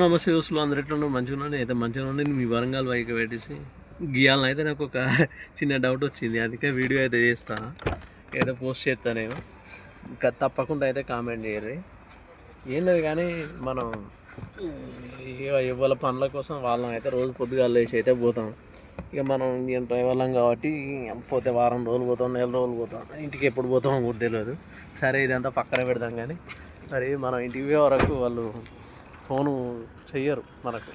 నమస్తే దోస్తులు, అందరు ఎట్లా మంచిగా ఉన్నాను. అయితే మంచిగా ఉండి మీ వరంగల్ బైక్ పెట్టేసి గీయాలని అయితే నాకు ఒక చిన్న డౌట్ వచ్చింది. అందుకే వీడియో అయితే చేస్తా, ఏదో పోస్ట్ చేస్తా నేను. ఇంకా తప్పకుండా అయితే కామెంట్ చేయరు. ఏం లేదు కానీ మనం ఇవాళ పనుల కోసం వాళ్ళం అయితే రోజు పొద్దుగా లేచి అయితే పోతాం. ఇక మనం ఇండియన్ డ్రైవర్లం కాబట్టి పోతే వారం రోజులు పోతాం, నెల రోజులు పోతాం. ఇంటికి ఎప్పుడు పోతామో కూడా తెలియదు. సరే ఇదంతా పక్కన పెడదాం కానీ మరి మనం ఇంటికి పోయే వరకు వాళ్ళు ఫోను చెయ్యరు మనకు.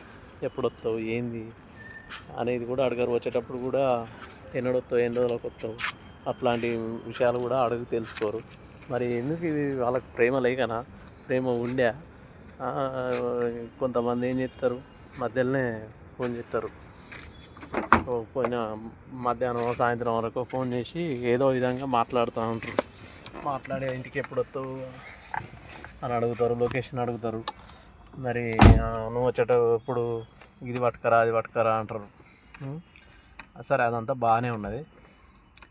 ఎప్పుడు వస్తావు ఏంది అనేది కూడా అడగరు. వచ్చేటప్పుడు కూడా ఎన్నడొస్తావు, ఎన్ని రోజులకు వస్తావు అట్లాంటి విషయాలు కూడా అడుగు తెలుసుకోరు. మరి ఎందుకు ఇది వాళ్ళకి ప్రేమ లేకనా, ప్రేమ ఉండే? కొంతమంది ఏం చేస్తారు, మధ్యలోనే ఫోన్ చేస్తారు. పోయిన మధ్యాహ్నం సాయంత్రం వరకు ఫోన్ చేసి ఏదో విధంగా మాట్లాడుతూ ఉంటారు. మాట్లాడే ఇంటికి ఎప్పుడు వస్తావు అని అడుగుతారు, లొకేషన్ అడుగుతారు. మరి నువ్వు వచ్చేటప్పుడు ఇది పట్టుకరా అది పట్టుకరా అంటారు. సరే అదంతా బాగానే ఉన్నది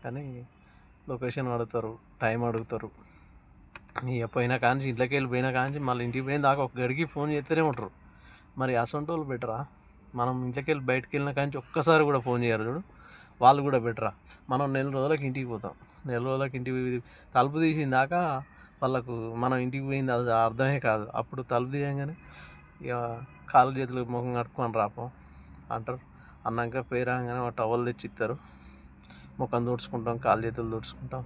కానీ లొకేషన్ అడుగుతారు, టైం అడుగుతారు. ఇక పోయినా కానీ ఇంట్లోకి వెళ్ళి పోయినా కానీ మళ్ళీ ఇంటికి పోయిన దాకా ఒక గడికి ఫోన్ చేస్తూనే ఉంటారు. మరి అసొంటి వాళ్ళు బెటరా? మనం ఇంట్లోకి వెళ్ళి బయటకు వెళ్ళిన కానీ ఒక్కసారి కూడా ఫోన్ చేయరు చూడు, వాళ్ళు కూడా బెటరా? మనం నెల రోజులకి ఇంటికి పోతాం, నెల రోజులకి ఇంటికి తలుపు తీసిన దాకా వాళ్ళకు మనం ఇంటికి పోయింది అది అర్థమే కాదు. అప్పుడు తలుపు తీయంగానే ఇక కాళ్ళు చేతులు ముఖం కట్టుకొని రాపం అంటారు. అన్నాక పేరాగానే ఒక టవల్ తెచ్చి ఇస్తారు, ముఖం తుడుచుకుంటాం, కాళ్ళు చేతులు తుడుచుకుంటాం,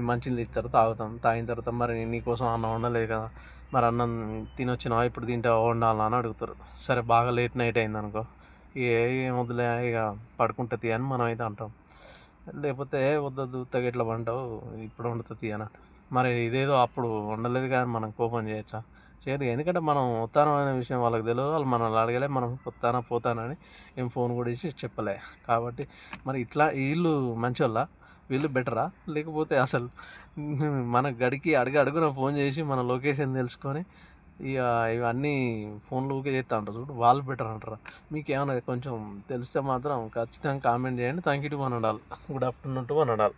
మంచినీళ్ళు ఇస్తారు, తాగుతాం. తాగిన తర్వాత మరి నీకోసం అన్నం వండలేదు కదా, మరి అన్నం తినొచ్చినావా, ఇప్పుడు తింటావా, వండాలా అని అడుగుతారు. సరే బాగా లేట్ నైట్ అయింది అనుకో, ఏం వద్దులే ఇక పడుకుంటుంది అని మనం అయితే అంటాం. లేకపోతే వద్దొద్దు ఉత్తగా ఎట్లా వంటావు, ఇప్పుడు వండుతుంది అని. మరి ఇదేదో అప్పుడు వండలేదు కానీ మనం కోపం చేయొచ్చా? చేయదు. ఎందుకంటే మనం వస్తాను అనే విషయం వాళ్ళకి తెలియదు, వాళ్ళు మనల్ని అడగలే, మనం వస్తానా పోతానని ఏం ఫోన్ కూడా ఇచ్చి చెప్పలే. కాబట్టి మరి ఇట్లా వీళ్ళు మంచోళ్ళ, వీళ్ళు బెటరా? లేకపోతే అసలు మన గడికి అడుగున ఫోన్ చేసి మన లొకేషన్ తెలుసుకొని ఇక ఇవన్నీ ఫోన్లు ఊకే చేస్తూ ఉంటారు చూడు, వాళ్ళు బెటర్ అంటారా? మీకు ఏమైనా కొంచెం తెలిస్తే మాత్రం ఖచ్చితంగా కామెంట్ చేయండి. Thank you to one and all. Good afternoon to one and all.